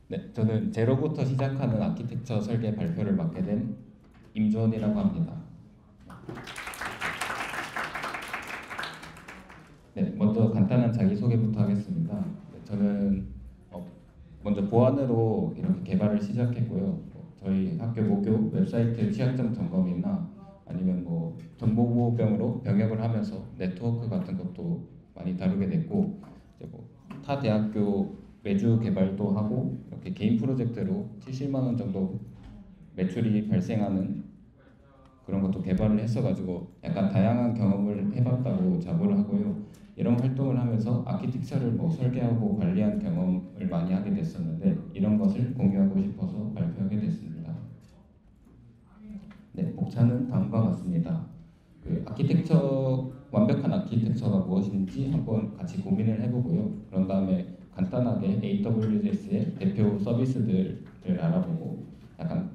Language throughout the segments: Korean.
네, 저는 제로부터 시작하는 아키텍처 설계 발표를 맡게 된 임주원이라고 합니다. 네, 먼저 간단한 자기소개부터 하겠습니다. 네, 저는 먼저 보안으로 이렇게 개발을 시작했고요. 저희 학교 모교 웹사이트 취약점 점검이나 아니면 뭐 정보보호병으로 병역을 하면서 네트워크 같은 것도 많이 다루게 됐고, 이제 뭐타 대학교 외주 개발도 하고 이렇게 개인 프로젝트로 70만 원 정도 매출이 발생하는 그런 것도 개발을 했어가지고 약간 다양한 경험을 해봤다고 자부를 하고요. 이런 활동을 하면서 아키텍처를 뭐 설계하고 관리한 경험을 많이 하게 됐었는데 이런 것을 공유하고 싶어서 발표하게 됐습니다. 네, 목차는 다음과 같습니다. 완벽한 아키텍처가 무엇인지 한번 같이 고민을 해보고요. 그런 다음에 간단하게 AWS의 대표 서비스들을 알아보고 약간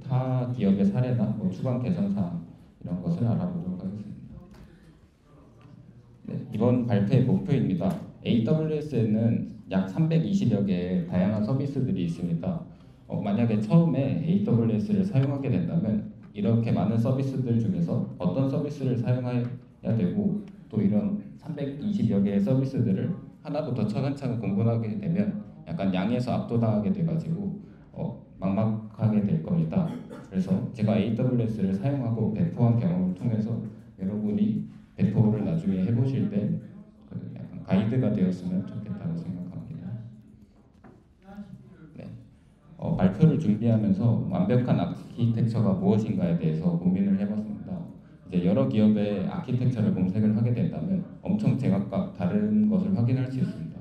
타 기업의 사례나 뭐 추가 개선 사항 이런 것을 알아보도록 하겠습니다. 네, 이번 발표의 목표입니다. AWS에는 약 320여 개의 다양한 서비스들이 있습니다. 만약에 처음에 AWS를 사용하게 된다면 이렇게 많은 서비스들 중에서 어떤 서비스를 사용해야 되고 또 이런 320여 개의 서비스들을 하나부터 차근차근 공부하게 되면 약간 양에서 압도당하게 돼가지고 막막하게 될 겁니다. 그래서 제가 AWS를 사용하고 배포한 경험을 통해서 여러분이 배포를 나중에 해보실 때 약간 가이드가 되었으면 좋겠다고 생각합니다. 네. 발표를 준비하면서 완벽한 아키텍처가 무엇인가에 대해서 고민을 해봤습니다. 이제 여러 기업의 아키텍처를 검색을 하게 된다면 엄청 제각각 다른 것을 확인할 수 있습니다.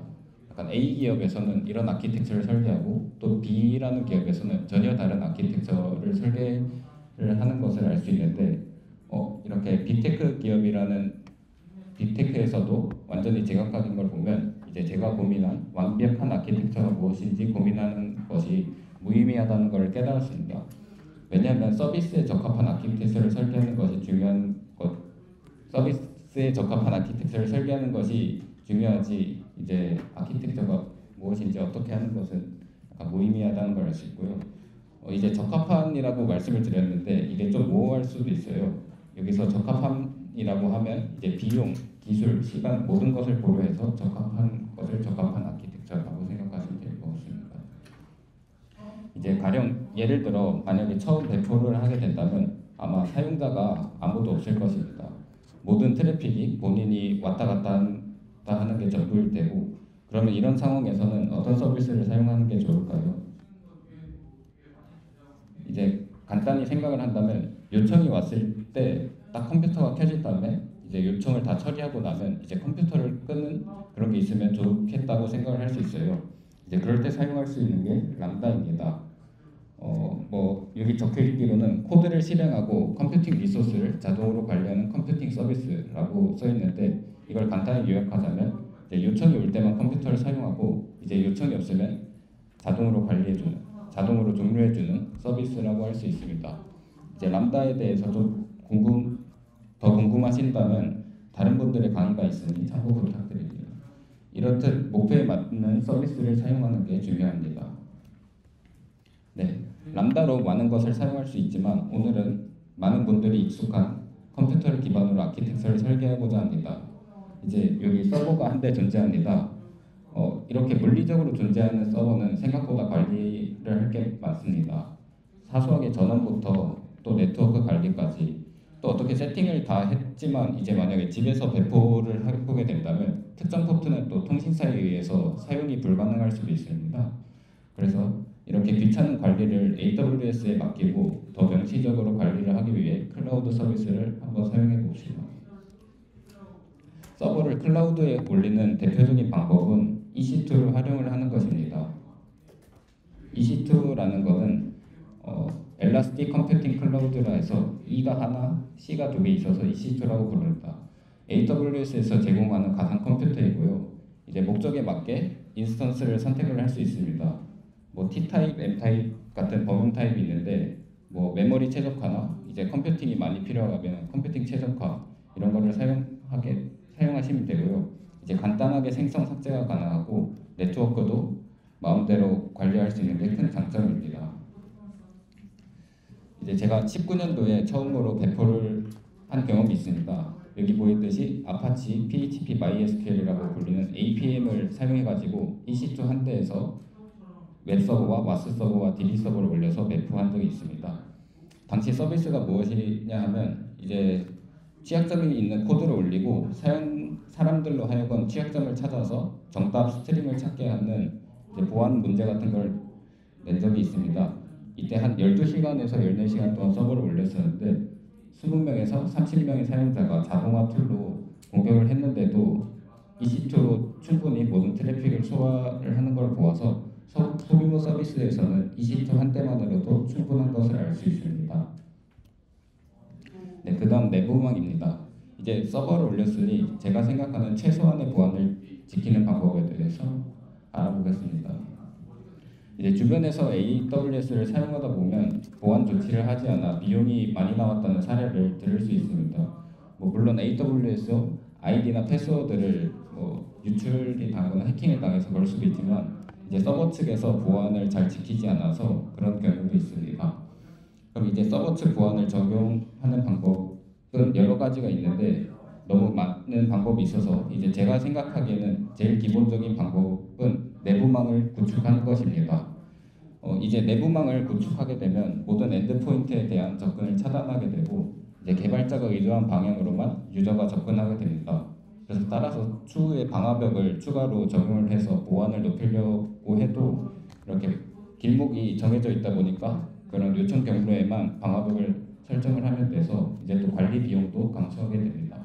약간 A 기업에서는 이런 아키텍처를 설계하고 또 B라는 기업에서는 전혀 다른 아키텍처를 설계를 하는 것을 알 수 있는데 이렇게 빅테크에서도 완전히 제각각인 걸 보면 이제 제가 고민한 완벽한 아키텍처가 무엇인지 고민하는 것이 무의미하다는 것을 깨달았습니다. 왜냐하면 서비스에 적합한 아키텍처를 설계하는 것이 중요한 것, 서비스에 적합한 아키텍처를 설계하는 것이 중요하지 이제 아키텍처가 무엇인지 어떻게 하는 것은 약간 무의미하다는 걸 알 수 있고요. 이제 적합한이라고 말씀을 드렸는데 이게 좀 모호할 수도 있어요. 여기서 적합함이라고 하면 이제 비용, 기술, 시간 모든 것을 고려해서 적합한 것을 적합한 아키텍처라고 생각하시면 될 것 같습니다. 이제 가령 예를 들어 만약에 처음 배포를 하게 된다면 아마 사용자가 아무도 없을 것입니다. 모든 트래픽이 본인이 왔다 갔다 하는 게 전부일 테고 그러면 이런 상황에서는 어떤 서비스를 사용하는 게 좋을까요? 이제 간단히 생각을 한다면 요청이 왔을 때 딱 컴퓨터가 켜진 다음에 이제 요청을 다 처리하고 나면 이제 컴퓨터를 끄는 그런 게 있으면 좋겠다고 생각을 할 수 있어요. 이제 그럴 때 사용할 수 있는 게 람다입니다. 뭐 여기 적혀 있기로는 코드를 실행하고 컴퓨팅 리소스를 자동으로 관리하는 컴퓨팅 서비스라고 써 있는데 이걸 간단히 요약하자면 이제 요청이 올 때만 컴퓨터를 사용하고 이제 요청이 없으면 자동으로 종료해주는 서비스라고 할 수 있습니다. 이제 람다에 대해서 더 궁금하신다면 다른 분들의 강의가 있으니 참고 부탁드립니다. 이렇듯 목표에 맞는 서비스를 사용하는 게 중요합니다. 네, 람다로 많은 것을 사용할 수 있지만 오늘은 많은 분들이 익숙한 컴퓨터를 기반으로 아키텍처를 설계하고자 합니다. 이제 여기 서버가 한 대 존재합니다. 이렇게 물리적으로 존재하는 서버는 생각보다 관리를 할 게 많습니다. 사소하게 전원부터 또 네트워크 관리까지 또 어떻게 세팅을 다 했지만 이제 만약에 집에서 배포를 해보게 된다면 특정 포트는 또 통신사에 의해서 사용이 불가능할 수도 있습니다. 그래서 이렇게 귀찮은 관리를 AWS에 맡기고 더 명시적으로 관리를 하기 위해 클라우드 서비스를 한번 사용해 봅시다. 서버를 클라우드에 올리는 대표적인 방법은 EC2를 활용을 하는 것입니다. EC2라는 것은 엘라스틱 컴퓨팅 클라우드라 해서 E가 하나, C가 두 개 있어서 EC2라고 부릅니다. AWS에서 제공하는 가상 컴퓨터이고요. 이제 목적에 맞게 인스턴스를 선택을 할 수 있습니다. 뭐 T타입, M타입 같은 범용 타입이 있는데 뭐 메모리 최적화나 이제 컴퓨팅이 많이 필요하면 컴퓨팅 최적화 이런 거를 사용하시면 되고요. 이제 간단하게 생성 삭제가 가능하고 네트워크도 마음대로 관리할 수 있는 게 큰 장점입니다. 이제 제가 19년도에 처음으로 배포를 한 경험이 있습니다. 여기 보이듯이 아파치 PHP MySQL이라고 불리는 APM을 사용해가지고 EC2 한 대에서 웹서버와 와스 서버와 DB 서버를 올려서 배포한 적이 있습니다. 당시 서비스가 무엇이냐 하면 이제 취약점이 있는 코드를 올리고 사람들로 하여금 취약점을 찾아서 정답 스트링을 찾게 하는 이제 보안 문제 같은 걸 낸 적이 있습니다. 이때 한 12시간에서 14시간 동안 서버를 올렸었는데 20명에서 30명의 사용자가 자동화 툴로 공격을 했는데도 EC2로 충분히 모든 트래픽을 소화를 하는 걸 보아서 소규모 서비스에서는 EC2 한 대만으로도 충분한 것을 알 수 있습니다. 네, 그 다음 내부망입니다. 이제 서버를 올렸으니 제가 생각하는 최소한의 보안을 지키는 방법에 대해서 알아보겠습니다. 이제 주변에서 AWS를 사용하다 보면 보안 조치를 하지 않아 비용이 많이 나왔다는 사례를 들을 수 있습니다. 물론 AWS 아이디나 패스워드를 유출이 당하거나 해킹을 당해서 그럴 수도 있지만 이제 서버 측에서 보안을 잘 지키지 않아서 그런 경우도 있습니다. 그럼 이제 서버 측 보안을 적용하는 방법은 여러 가지가 있는데 너무 많은 방법이 있어서 이제 제가 생각하기에는 제일 기본적인 방법은 내부망을 구축하는 것입니다. 이제 내부망을 구축하게 되면 모든 엔드포인트에 대한 접근을 차단하게 되고 이제 개발자가 의도한 방향으로만 유저가 접근하게 됩니다. 그래서 따라서 추후에 방화벽을 추가로 적용을 해서 보안을 높이려고 해도 이렇게 길목이 정해져 있다 보니까 그런 요청 경로에만 방화벽을 설정을 하면 돼서 이제 또 관리 비용도 감소하게 됩니다.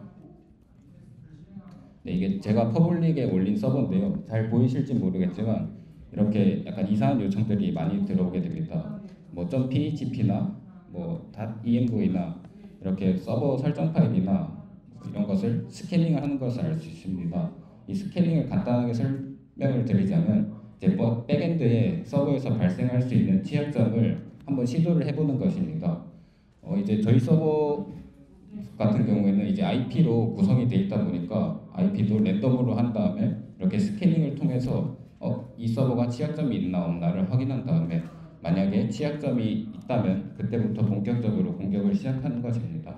네, 이게 제가 퍼블릭에 올린 서버인데요. 잘 보이실지 모르겠지만 이렇게 약간 이상한 요청들이 많이 들어오게 됩니다. .php나 .envoy나 이렇게 서버 설정 파일이나 이런 것을 스캐닝을 하는 것을 알 수 있습니다. 이 스캐닝을 간단하게 설명을 드리자면 이제 백엔드에 서버에서 발생할 수 있는 취약점을 한번 시도를 해보는 것입니다. 이제 저희 서버 같은 경우에는 이제 IP로 구성이 되어 있다 보니까 IP도 랜덤으로 한 다음에 이렇게 스캐닝을 통해서 이 서버가 취약점이 있나 없나를 확인한 다음에 만약에 취약점이 있다면 그때부터 본격적으로 공격을 시작하는 것입니다.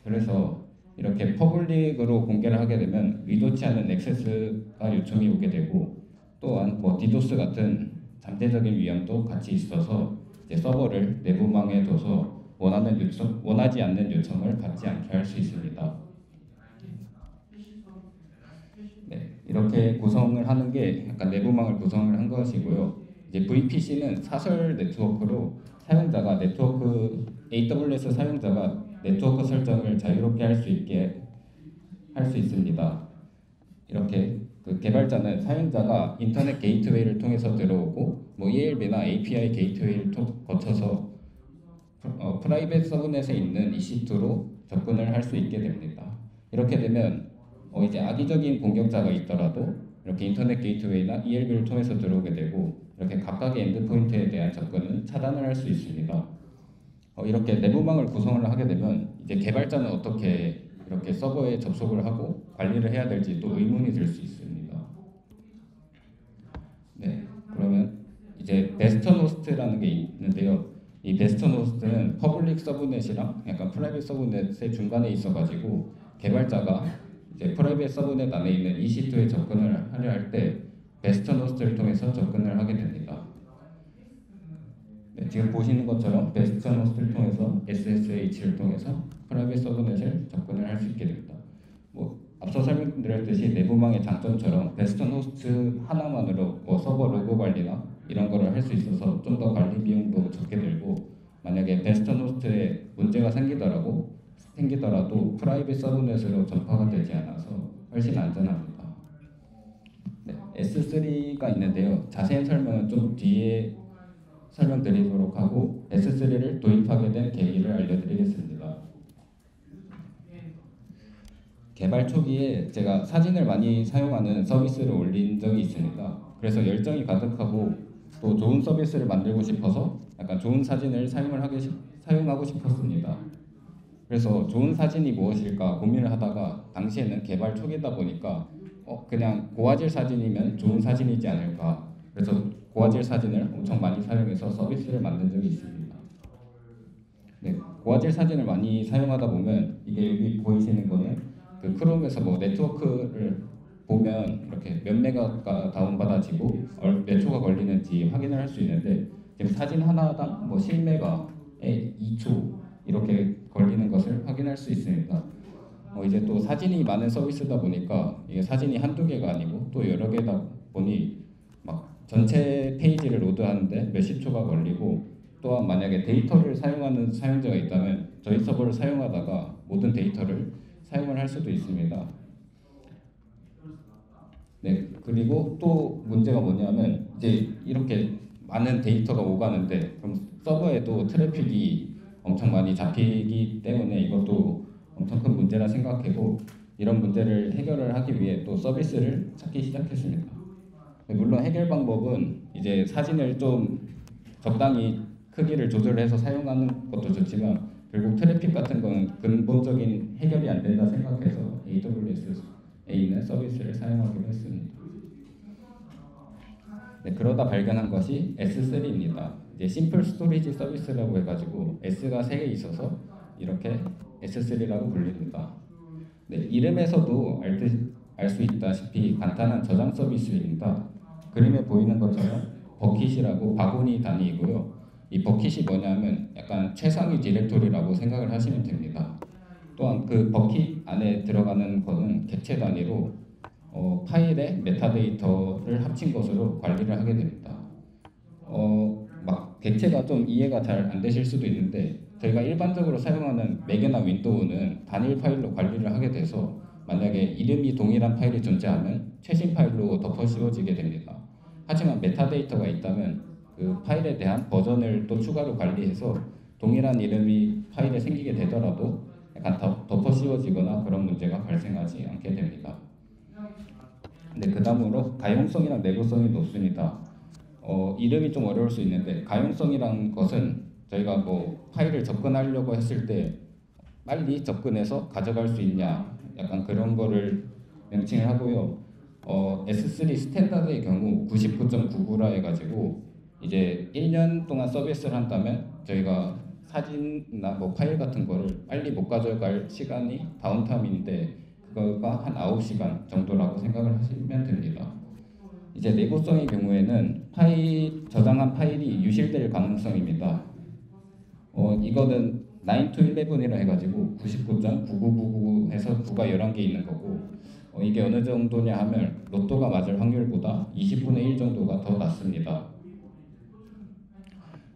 그래서 이렇게 퍼블릭으로 공개를 하게 되면 의도치 않은 액세스가 요청이 오게 되고 또한 디도스 같은 잠재적인 위험도 같이 있어서 이제 서버를 내부망에 둬서 원하지 않는 요청을 받지 않게 할 수 있습니다. 네, 이렇게 구성을 하는 게 약간 내부망을 구성을 한 것이고요. 이제 VPC는 사설 네트워크로 사용자가 AWS 사용자가 네트워크 설정을 자유롭게 할 수 있습니다. 이렇게 그 개발자는 사용자가 인터넷 게이트웨이를 통해서 들어오고 ELB나 API 게이트웨이를 거쳐서 프라이빗 서브넷에 있는 EC2로 접근을 할 수 있게 됩니다. 이렇게 되면 이제 악의적인 공격자가 있더라도 이렇게 인터넷 게이트웨이나 ELB를 통해서 들어오게 되고 이렇게 각각의 엔드포인트에 대한 접근은 차단을 할 수 있습니다. 이렇게 내부망을 구성을 하게 되면 이제 개발자는 어떻게 이렇게 서버에 접속을 하고 관리를 해야 될지 또 의문이 들 수 있습니다. 네, 그러면 이제 베스턴 호스트라는 게 있는데요. 이 베스턴 호스트는 퍼블릭 서브넷이랑 약간 프라이빗 서브넷의 중간에 있어가지고 개발자가 이제 프라이빗 서브넷 안에 있는 EC2에 접근을 하려 할 때 베스턴 호스트를 통해서 접근을 하게 됩니다. 네, 지금 보시는 것처럼 베스턴 호스트를 통해서 SSH를 통해서 프라이빗 서브넷을 접근을 할 수 있게 됩니다. 앞서 설명드렸듯이 내부망의 장점처럼 베스턴 호스트 하나만으로 서버 로그 관리나 이런 거를 할 수 있어서 좀 더 관리 비용도 적게 들고 만약에 베스턴 호스트에 문제가 생기더라도 프라이빗 서브넷으로 전파가 되지 않아서 훨씬 안전합니다. 네, S3가 있는데요. 자세한 설명은 좀 뒤에 설명드리도록 하고 S3를 도입하게 된 계기를 알려드리겠습니다. 개발 초기에 제가 사진을 많이 사용하는 서비스를 올린 적이 있습니다. 그래서 열정이 가득하고 또 좋은 서비스를 만들고 싶어서 약간 좋은 사진을 사용하고 싶었습니다. 그래서 좋은 사진이 무엇일까 고민을 하다가 당시에는 개발 초기다 보니까 그냥 고화질 사진이면 좋은 사진이지 않을까. 그래서 고화질 사진을 엄청 많이 사용해서 서비스를 만든 적이 있습니다. 네, 고화질 사진을 많이 사용하다 보면 이게 여기 보이시는 거는 그 크롬에서 뭐 네트워크를 보면 이렇게 몇 메가가 다운받아지고 몇 초가 걸리는지 확인을 할 수 있는데 지금 사진 하나당 뭐 10메가에 2초 이렇게 걸리는 것을 확인할 수 있습니다. 이제 또 사진이 많은 서비스다 보니까 이게 사진이 한두 개가 아니고 또 여러 개다 보니 막 전체 페이지를 로드하는데 몇십 초가 걸리고 또한 만약에 데이터를 사용하는 사용자가 있다면 저희 서버를 사용하다가 모든 데이터를 사용을 할 수도 있습니다. 네, 그리고 또 문제가 뭐냐면 이제 이렇게 많은 데이터가 오가는데 그럼 서버에도 트래픽이 엄청 많이 잡히기 때문에 이것도 엄청 큰 문제라 생각하고 이런 문제를 해결을 하기 위해 또 서비스를 찾기 시작했습니다. 물론 해결 방법은 이제 사진을 좀 적당히 크기를 조절해서 사용하는 것도 좋지만 결국 트래픽 같은 건 근본적인 해결이 안 된다 생각해서 AWS에 있는 서비스를 사용하기로 했습니다. 네, 그러다 발견한 것이 S3입니다. 이제 심플 스토리지 서비스라고 해가지고 S가 3개 있어서 이렇게 S3라고 불립니다. 네, 이름에서도 알 수 있다시피 간단한 저장 서비스입니다. 그림에 보이는 것처럼 버킷이라고 바구니 단위이고요. 이 버킷이 뭐냐면 약간 최상위 디렉토리라고 생각을 하시면 됩니다. 또한 그 버킷 안에 들어가는 거는 객체 단위로 파일의 메타데이터를 합친 것으로 관리를 하게 됩니다. 막 객체가 좀 이해가 잘 안 되실 수도 있는데 저희가 일반적으로 사용하는 맥이나 윈도우는 단일 파일로 관리를 하게 돼서 만약에 이름이 동일한 파일이 존재하면 최신 파일로 덮어 씌워지게 됩니다. 하지만 메타데이터가 있다면 그 파일에 대한 버전을 또 추가로 관리해서 동일한 이름이 파일에 생기게 되더라도 약간 덮어 씌워지거나 그런 문제가 발생하지 않게 됩니다. 네, 그 다음으로 가용성이랑 내구성이 높습니다. 이름이 좀 어려울 수 있는데 가용성이란 것은 저희가 뭐 파일을 접근하려고 했을 때 빨리 접근해서 가져갈 수 있냐 약간 그런 거를 명칭을 하고요. S3 스탠다드의 경우 99.99라 해가지고 이제 1년 동안 서비스를 한다면 저희가 사진이나 뭐 파일 같은 거를 빨리 못 가져갈 시간이 다운타임인데 그거가 한 9시간 정도라고 생각을 하시면 됩니다. 이제 내구성의 경우에는 저장한 파일이 유실될 가능성입니다. 이거는 9 to 11이라 해가지고 99.9999에서 9가 11개 있는 거고 이게 어느 정도냐 하면 로또가 맞을 확률보다 20분의 1 정도가 더 낮습니다.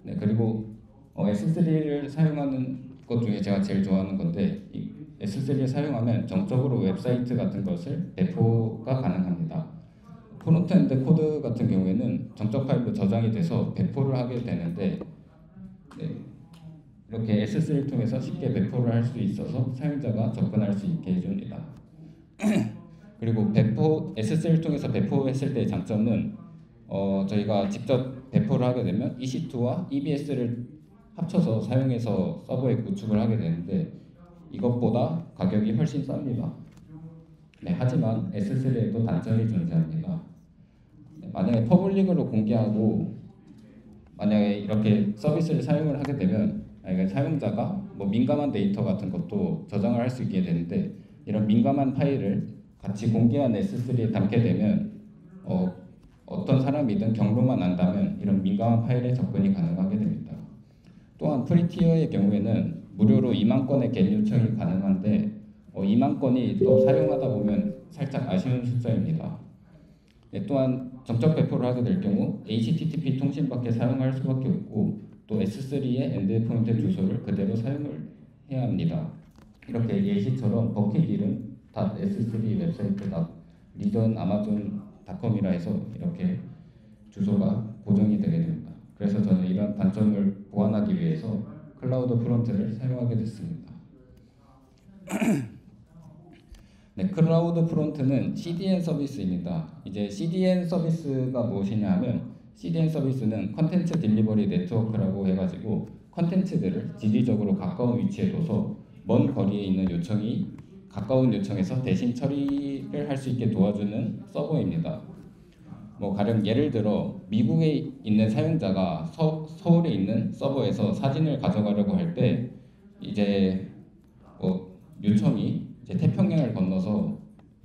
네, 그리고 S3를 사용하는 것 중에 제가 제일 좋아하는 건데 이 S3를 사용하면 정적으로 웹사이트 같은 것을 배포가 가능합니다. 프론트엔드 코드 같은 경우에는 정적 파일로 저장이 돼서 배포를 하게 되는데 네, 이렇게 S3를 통해서 쉽게 배포를 할 수 있어서 사용자가 접근할 수 있게 해줍니다. 그리고 S3를 통해서 배포했을 때의 장점은 저희가 직접 배포를 하게 되면 EC2와 EBS를 합쳐서 사용해서 서버에 구축을 하게 되는데 이것보다 가격이 훨씬 쌉니다. 네, 하지만 S3에도 단점이 존재합니다. 네, 만약에 퍼블릭으로 공개하고 만약에 이렇게 서비스를 사용을 하게 되면 사용자가 뭐 민감한 데이터 같은 것도 저장을 할 수 있게 되는데 이런 민감한 파일을 같이 공개한 S3에 담게 되면 어떤 사람이든 경로만 안다면 이런 민감한 파일에 접근이 가능하게 됩니다. 또한 프리티어의 경우에는 무료로 2만 건의 겟 요청이 가능한데 2만 건이 또 사용하다 보면 살짝 아쉬운 숫자입니다. 네, 또한 정적 배포를 하게 될 경우 HTTP 통신밖에 사용할 수밖에 없고 또 S3의 엔드포인트 주소를 그대로 사용을 해야 합니다. 이렇게 예시처럼 버킷 이름 .s3 웹사이트 리전 아마존.com이라 해서 이렇게 주소가 고정이 되게 됩니다. 그래서 저는 이런 단점을 보완하기 위해서 클라우드 프론트를 사용하게 됐습니다. 네, 클라우드 프론트는 CDN 서비스입니다. 이제 CDN 서비스가 무엇이냐 하면 CDN 서비스는 컨텐츠 딜리버리 네트워크라고 해가지고 컨텐츠들을 지리적으로 가까운 위치에 둬서 먼 거리에 있는 요청이 가까운 요청에서 대신 처리를 할 수 있게 도와주는 서버입니다. 뭐 가령 예를 들어 미국에 있는 사용자가 서울에 있는 서버에서 사진을 가져가려고 할 때 이제 요청이 이제 태평양을 건너서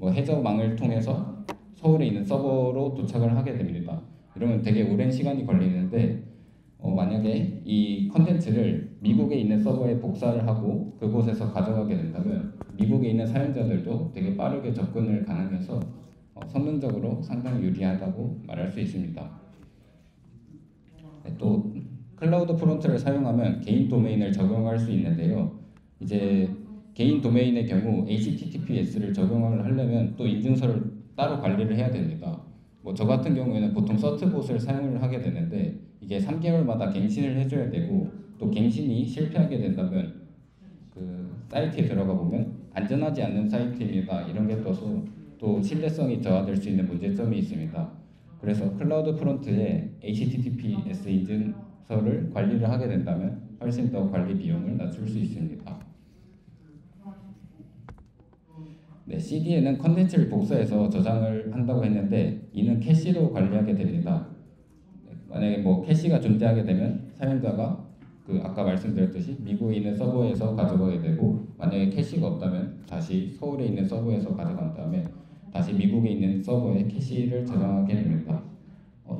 해저망을 통해서 서울에 있는 서버로 도착을 하게 됩니다. 이러면 되게 오랜 시간이 걸리는데 만약에 이 컨텐츠를 미국에 있는 서버에 복사를 하고 그곳에서 가져가게 된다면 미국에 있는 사용자들도 되게 빠르게 접근을 가능해서 성능적으로 상당히 유리하다고 말할 수 있습니다. 네, 또 클라우드 프론트를 사용하면 개인 도메인을 적용할 수 있는데요. 이제 개인 도메인의 경우 HTTPS를 적용을 하려면 또 인증서를 따로 관리를 해야 됩니다. 저 같은 경우에는 보통 서트봇을 사용을 하게 되는데 이게 3개월마다 갱신을 해줘야 되고 또 갱신이 실패하게 된다면 그 사이트에 들어가 보면 안전하지 않는 사이트입니다 이런 게 떠서 또 신뢰성이 저하될 수 있는 문제점이 있습니다. 그래서 클라우드 프론트에 HTTPS 인증서를 관리를 하게 된다면 훨씬 더 관리 비용을 낮출 수 있습니다. 네, CD에는 컨텐츠를 복사해서 저장을 한다고 했는데 이는 캐시로 관리하게 됩니다. 만약에 캐시가 존재하게 되면 사용자가 아까 말씀드렸듯이 미국에 있는 서버에서 가져가게 되고 만약에 캐시가 없다면 다시 서울에 있는 서버에서 가져간 다음에 다시 미국에 있는 서버에 캐시를 저장하게 됩니다.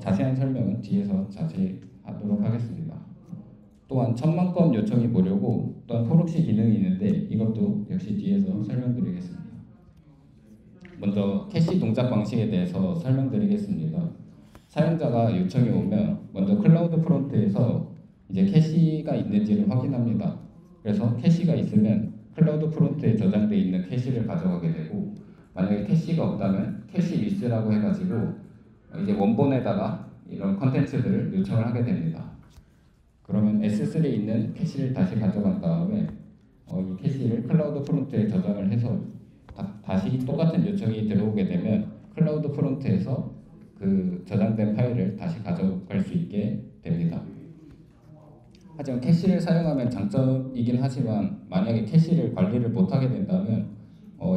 자세한 설명은 뒤에서 자세히 하도록 하겠습니다. 또한 1000만 건 요청이 무료고 또한 프록시 기능이 있는데 이것도 역시 뒤에서 설명드리겠습니다. 먼저 캐시 동작 방식에 대해서 설명드리겠습니다. 사용자가 요청이 오면 먼저 클라우드 프론트에서 이제 캐시가 있는지를 확인합니다. 그래서 캐시가 있으면 클라우드 프론트에 저장되어 있는 캐시를 가져가게 되고 만약에 캐시가 없다면 캐시 리스라고 해가지고 이제 원본에다가 이런 컨텐츠들을 요청을 하게 됩니다. 그러면 S3에 있는 캐시를 다시 가져간 다음에 이 캐시를 클라우드 프론트에 저장을 해서 다시 똑같은 요청이 들어오게 되면 클라우드 프론트에서 그 저장된 파일을 다시 가져갈 수 있게 됩니다. 하지만 캐시를 사용하면 장점이긴 하지만 만약에 캐시를 관리를 못하게 된다면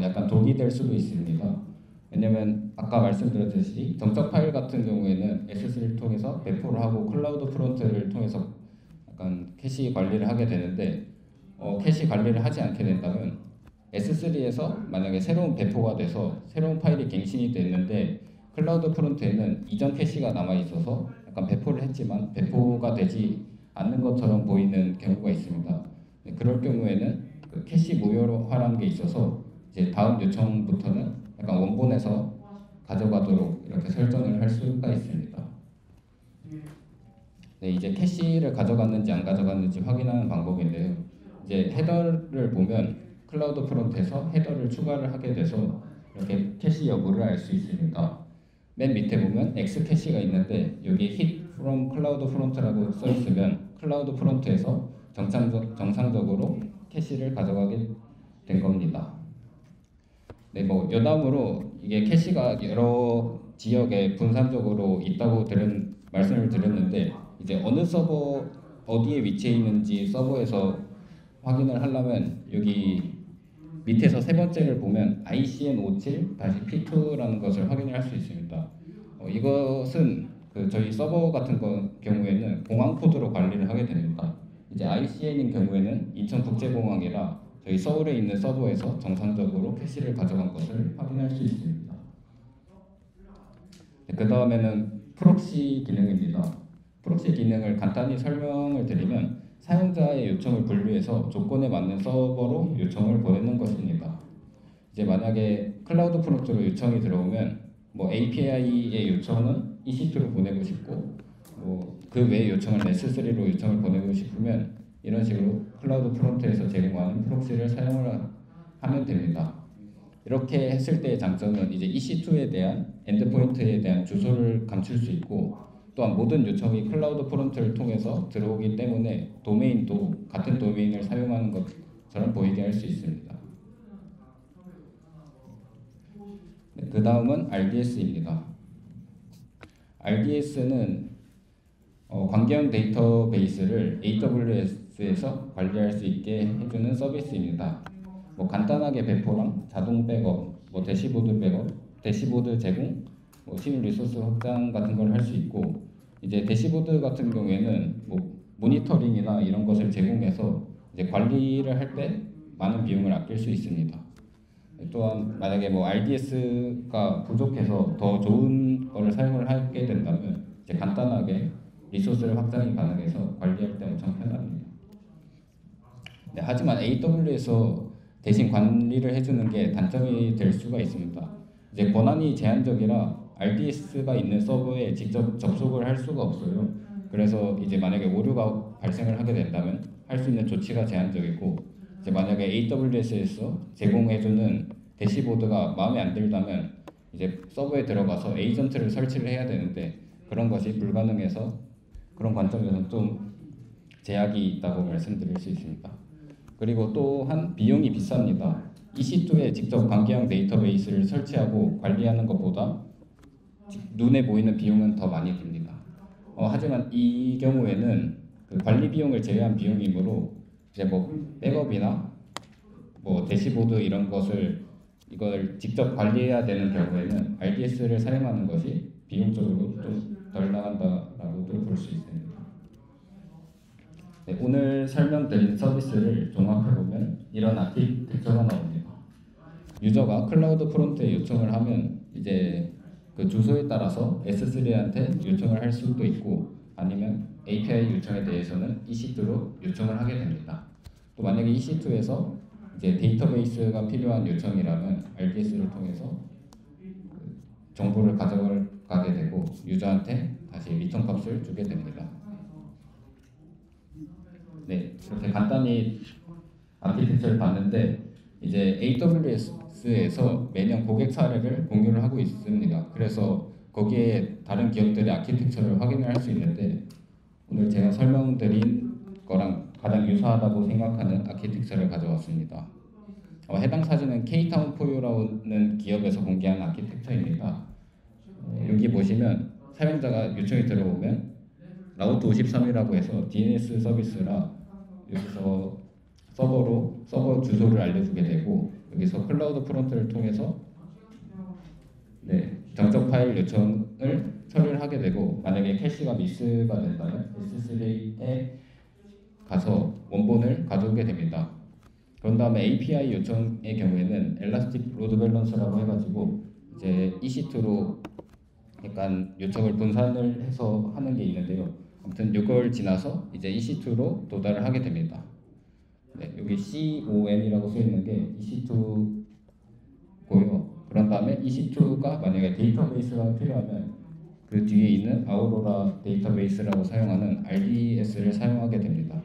약간 독이 될 수도 있습니다. 왜냐면 아까 말씀드렸듯이 정적 파일 같은 경우에는 S3를 통해서 배포를 하고 클라우드 프론트를 통해서 약간 캐시 관리를 하게 되는데 캐시 관리를 하지 않게 된다면 S3에서 만약에 새로운 배포가 돼서 새로운 파일이 갱신이 됐는데 클라우드 프론트에는 이전 캐시가 남아 있어서 약간 배포를 했지만 배포가 되지 않는 것처럼 보이는 경우가 있습니다. 그럴 경우에는 그 캐시 무효화라는 게 있어서 이제 다음 요청부터는 약간 원본에서 가져가도록 이렇게 설정을 할 수가 있습니다. 네, 이제 캐시를 가져갔는지 안 가져갔는지 확인하는 방법인데요. 이제 헤더를 보면 클라우드 프론트에서 헤더를 추가를 하게 돼서 이렇게 캐시 여부를 알 수 있습니다. 맨 밑에 보면 X 캐시가 있는데 여기 hit from cloud front라고 써 있으면 클라우드 프론트에서 정상적으로 캐시를 가져가게 된 겁니다. 네, 여담으로 이게 캐시가 여러 지역에 분산적으로 있다고 말씀을 드렸는데 이제 어느 서버 어디에 위치해 있는지 서버에서 확인을 하려면 여기 밑에서 세 번째를 보면 ICN57-P2라는 것을 확인할 수 있습니다. 이것은 저희 서버 같은 경우에는 공항 코드로 관리를 하게 됩니다. 이제 ICN인 경우에는 인천국제공항이라 저희 서울에 있는 서버에서 정상적으로 캐시를 가져간 것을 확인할 수 있습니다. 그 다음에는 프록시 기능입니다. 프록시 기능을 간단히 설명을 드리면 사용자의 요청을 분류해서 조건에 맞는 서버로 요청을 보내는 것입니다. 이제 만약에 클라우드 프론트로 요청이 들어오면 API의 요청은 EC2로 보내고 싶고 그 외의 요청은 S3로 요청을 보내고 싶으면 이런 식으로 클라우드 프론트에서 제공하는 프록시를 사용을 하면 됩니다. 이렇게 했을 때의 장점은 이제 EC2에 대한 엔드포인트에 대한 주소를 감출 수 있고 또한 모든 요청이 클라우드 프론트를 통해서 들어오기 때문에 도메인도 같은 도메인을 사용하는 것처럼 보이게 할 수 있습니다. 네, 그 다음은 RDS입니다. RDS는 관계형 데이터베이스를 AWS에서 관리할 수 있게 해주는 서비스입니다. 뭐 간단하게 배포랑 자동 백업, 뭐 대시보드 백업, 대시보드 제공, 뭐 시민 리소스 확장 같은 걸 할 수 있고, 이제 대시보드 같은 경우에는 뭐 모니터링이나 이런 것을 제공해서 이제 관리를 할 때 많은 비용을 아낄 수 있습니다. 또한 만약에 뭐 RDS가 부족해서 더 좋은 거를 사용을 하게 된다면 이제 간단하게 리소스를 확장이 가능해서 관리할 때 엄청 편합니다. 네, 하지만 AWS에서 대신 관리를 해주는 게 단점이 될 수가 있습니다. 이제 권한이 제한적이라 RDS가 있는 서버에 직접 접속을 할 수가 없어요. 그래서 이제 만약에 오류가 발생을 하게 된다면 할 수 있는 조치가 제한적이고, 이제 만약에 AWS에서 제공해주는 대시보드가 마음에 안 들다면 이제 서버에 들어가서 에이전트를 설치를 해야 되는데 그런 것이 불가능해서 그런 관점에서 좀 제약이 있다고 말씀드릴 수 있습니다. 그리고 또한 비용이 비쌉니다. EC2에 직접 관계형 데이터베이스를 설치하고 관리하는 것보다 눈에 보이는 비용은 더 많이 듭니다. 하지만 이 경우에는 그 관리 비용을 제외한 비용이므로 이제 뭐 백업이나 뭐 대시보드 이런 것을 이걸 직접 관리해야 되는 경우에는 RDS를 사용하는 것이 비용적으로 좀 덜 나간다라고도 볼 수 있습니다. 네, 오늘 설명드린 서비스를 종합해보면 이런 아키텍처가 나옵니다. 유저가 클라우드 프론트에 요청을 하면 이제 그 주소에 따라서 S3한테 요청을 할 수도 있고, 아니면 API 요청에 대해서는 EC2로 요청을 하게 됩니다. 또 만약에 EC2에서 이제 데이터베이스가 필요한 요청이라면 RDS를 통해서 정보를 가져가게 되고 유저한테 다시 리턴 값을 주게 됩니다. 네, 이렇게 간단히 아키텍처를 봤는데 이제 AWS에서 매년 고객 사례를 공유를 하고 있습니다. 그래서 거기에 다른 기업들의 아키텍처를 확인을 할 수 있는데 오늘 제가 설명드린 거랑 가장 유사하다고 생각하는 아키텍처를 가져왔습니다. 해당 사진은 K타운 포유라는 기업에서 공개한 아키텍처입니다. 여기 보시면 사용자가 요청이 들어오면 라우트 53이라고 해서 DNS 서비스라 여기서 서버 주소를 알려주게 되고, 여기서 클라우드 프론트를 통해서 정적 파일 요청을 처리를 하게 되고, 만약에 캐시가 미스가 된다면 S3에 가서 원본을 가져오게 됩니다. 그런 다음에 API 요청의 경우에는 엘라스틱 로드 밸런서라고 해가지고 이제 EC2로 약간 요청을 분산을 해서 하는 게 있는데요. 아무튼 이걸 지나서 이제 EC2로 도달을 하게 됩니다. 네, 여기 COM이라고 써 있는 게 EC2고요. 그런 다음에 EC2가 만약에 데이터베이스가 필요하면 그 뒤에 있는 아우로라 데이터베이스라고 사용하는 RDS를 사용하게 됩니다.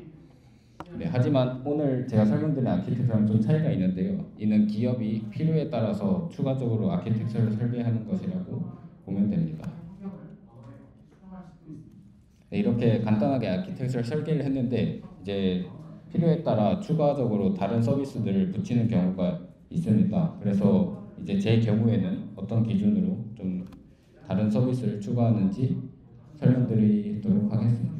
네, 하지만 오늘 제가 설명드린 아키텍처랑 좀 차이가 있는데요. 이는 기업이 필요에 따라서 추가적으로 아키텍처를 설계하는 것이라고 보면 됩니다. 네, 이렇게 간단하게 아키텍처를 설계를 했는데 이제 필요에 따라 추가적으로 다른 서비스들을 붙이는 경우가 있습니다. 그래서 이제 제 경우에는 어떤 기준으로 좀 다른 서비스를 추가하는지 설명드리도록 하겠습니다.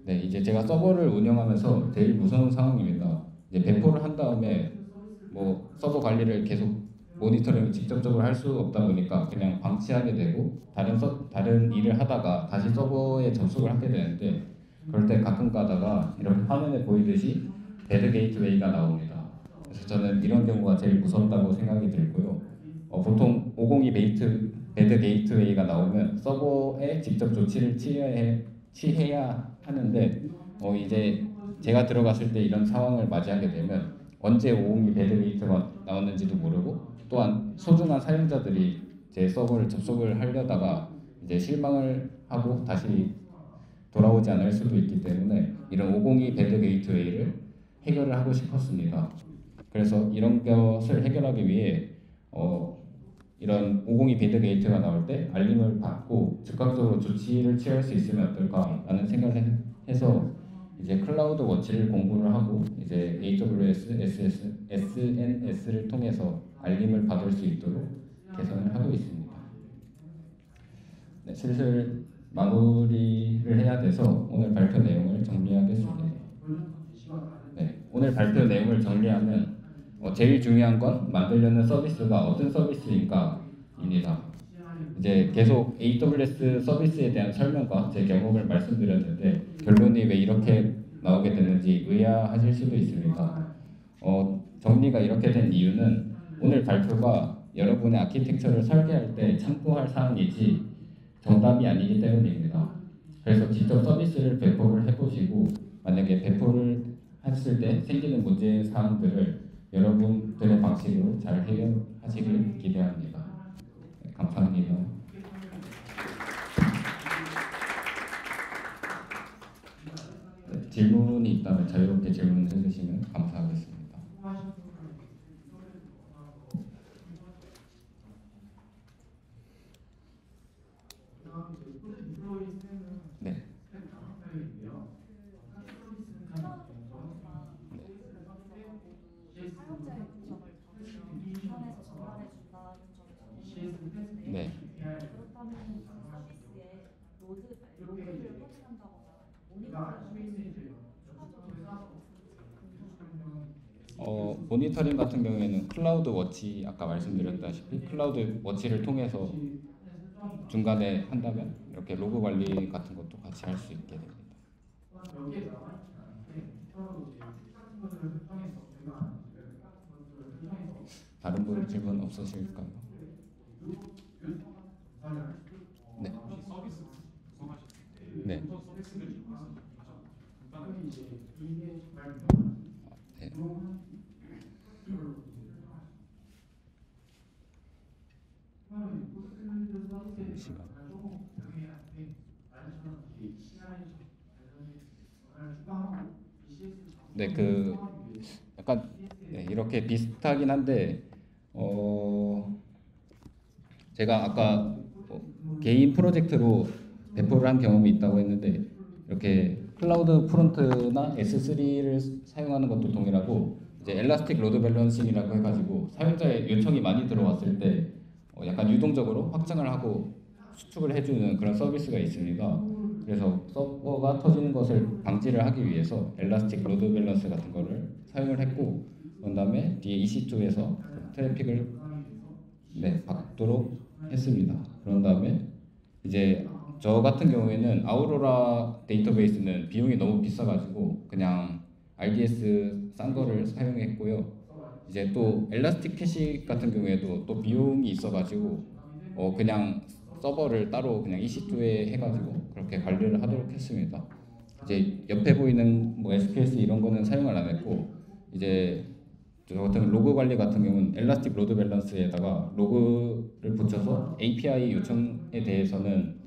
네, 이제 제가 서버를 운영하면서 제일 무서운 상황입니다. 이제 배포를 한 다음에 뭐 서버 관리를 계속 모니터링을 직접적으로 할 수 없다 보니까 그냥 방치하게 되고 다른 일을 하다가 다시 서버에 접속을 하게 되는데, 그럴 때 가끔 가다가 이렇게 화면에 보이듯이 배드 게이트웨이가 나옵니다. 그래서 저는 이런 경우가 제일 무섭다고 생각이 들고요. 보통 502 배드 게이트웨이가 나오면 서버에 직접 조치를 취해야 하는데 이제 제가 들어갔을 때 이런 상황을 맞이하게 되면 언제 502 배드 게이트가 나왔는지도 모르고, 또한 소중한 사용자들이 제 서버를 접속을 하려다가 이제 실망을 하고 다시 돌아오지 않을 수도 있기 때문에 이런 502 배드 게이트웨이를 해결을 하고 싶었습니다. 그래서 이런 것을 해결하기 위해 이런 502 배드 게이트가 나올 때 알림을 받고 즉각적으로 조치를 취할 수 있으면 어떨까라는 생각을 해서 이제 클라우드 워치를 공부를 하고 이제 AWS SNS를 통해서 알림을 받을 수 있도록 개선을 하고 있습니다. 네, 슬슬 마무리를 해야 돼서 오늘 발표 내용을 정리하겠습니다. 네, 오늘 발표 내용을 정리하면 제일 중요한 건 만들려는 서비스가 어떤 서비스인가입니다. 이제 계속 AWS 서비스에 대한 설명과 제 경험을 말씀드렸는데 결론이 왜 이렇게 나오게 됐는지 의아하실 수도 있습니다. 정리가 이렇게 된 이유는 오늘 발표가 여러분의 아키텍처를 설계할 때 참고할 사항이지 정답이 아니기 때문입니다. 그래서 직접 서비스를 배포를 해보시고 만약에 배포를 했을 때 생기는 문제 사항들을 여러분들의 방식으로 잘 해결하시길 기대합니다. 네, 감사합니다. 네, 질문이 있다면 자유롭게 질문해 주시면 감사하겠습니다. 네. 네. 모니터링 같은 경우에는 클라우드 워치 아까 말씀드렸다시피 클라우드 워치를 통해서 중간에 한다면 이렇게 로그 관리 같은 것도 같이 할 수 있게 됩니다. 다른 분 질문 없으실까요? 네. 네. 네. 시간. 네, 약간 이렇게 비슷하긴 한데 제가 아까 개인 프로젝트로 배포를 한 경험이 있다고 했는데 이렇게 클라우드 프론트나 S3를 사용하는 것도 동일하고 이제 엘라스틱 로드 밸런싱이라고 해가지고 사용자의 요청이 많이 들어왔을 때 약간 유동적으로 확장을 하고 수축을 해주는 그런 서비스가 있습니다. 그래서 서버가 터지는 것을 방지를 하기 위해서 엘라스틱 로드 밸런스 같은 거를 사용을 했고 그런 다음에 뒤에 EC2에서 트래픽을 받도록 했습니다. 그런 다음에 이제 저 같은 경우에는 아우로라 데이터베이스는 비용이 너무 비싸가지고 그냥 RDS 싼 거를 사용했고요. 이제 또 엘라스틱 캐시 같은 경우에도 또 비용이 있어가지고 그냥 서버를 따로 그냥 EC2에 해가지고 그렇게 관리를 하도록 했습니다. 이제 옆에 보이는 뭐 SQS 이런 거는 사용을 안 했고 이제 저 같은 로그 관리 같은 경우는 엘라스틱 로드 밸런스에다가 로그를 붙여서 API 요청에 대해서는